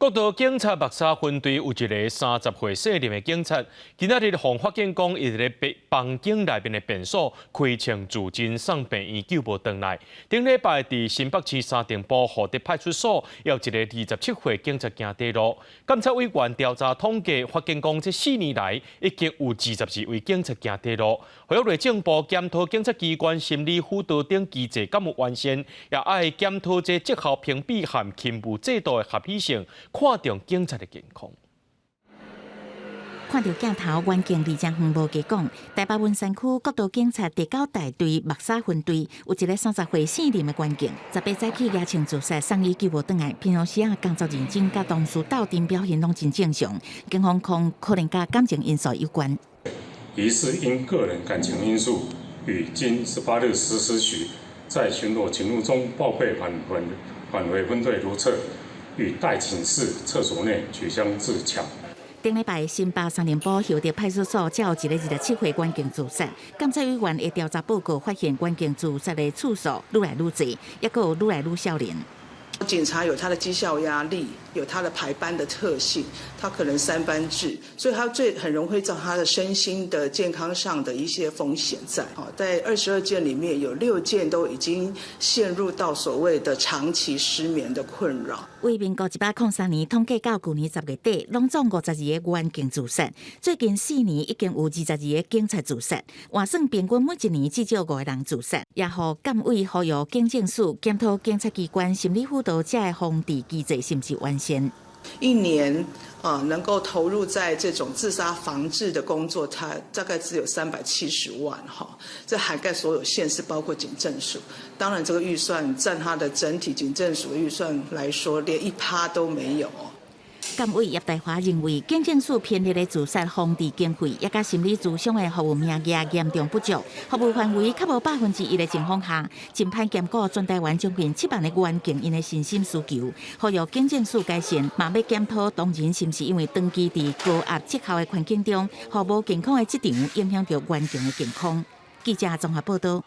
国道警察目沙分队有一个30岁姓林的警察，今仔日向法警讲，伊伫咧房间内面的便所开枪自尽，送病院救无回来。顶礼拜伫新北市三重埔和德派出所，有一个27岁警察行地路。监察委员调查统计，法警讲，这4年来已经有22位警察行地路。回复内政部检讨警察机关心理辅导等机制敢有完善，也爱检讨这绩效评比和勤务制度的合理性。 看重警察的健康。看到镜头，远景离江远无加讲。台北文山区国道警察第9大队目沙分队有一个30岁姓林的员警，18早起牙穿自杀，送医救无回来。平常时工作认真，甲同事斗阵表现拢真正常。警方讲可能甲感情因素有关。疑似因个人感情因素，与经18日实施时，在巡逻勤务中报备返回分队如厕。 与待寝室厕所内举枪自强。顶礼拜，新北三重埔后德派出所才有一个27岁员警自杀。监察委员的调查报告发现，员警自杀的次数愈来愈多，也佫有愈来愈少年。 警察有他的绩效压力，有他的排班的特性，他可能3班制，所以他很容易造成他的身心的健康上的一些风险在。在22件里面有6件都已经陷入到所谓的长期失眠的困扰。为民国103年统计到去年10月底，拢总52个员警自杀。最近4年已经有22个警察自杀，换算平均每1年至少5个人自杀。也互监委呼吁警政署检讨警察机关心理辅导者的防治机制是不是完善。1年能够投入在这种自杀防治的工作，它大概只有370万哈，这涵盖所有县市，包括警政署。当然，这个预算占它的整体警政署的预算来说，连1%都没有。 监委叶大华认为，警政署偏离的自杀防治经费，也甲心理咨商的服务名额严重不足，服务范围较无1%的情况下，真歹兼顾全台湾将近7万的员警因的身心需求，呼吁警政署改善，嘛要检讨当前是不是因为长期伫高压绩效的环境中，互无健康的职场影响到员警的健康。记者综合报道。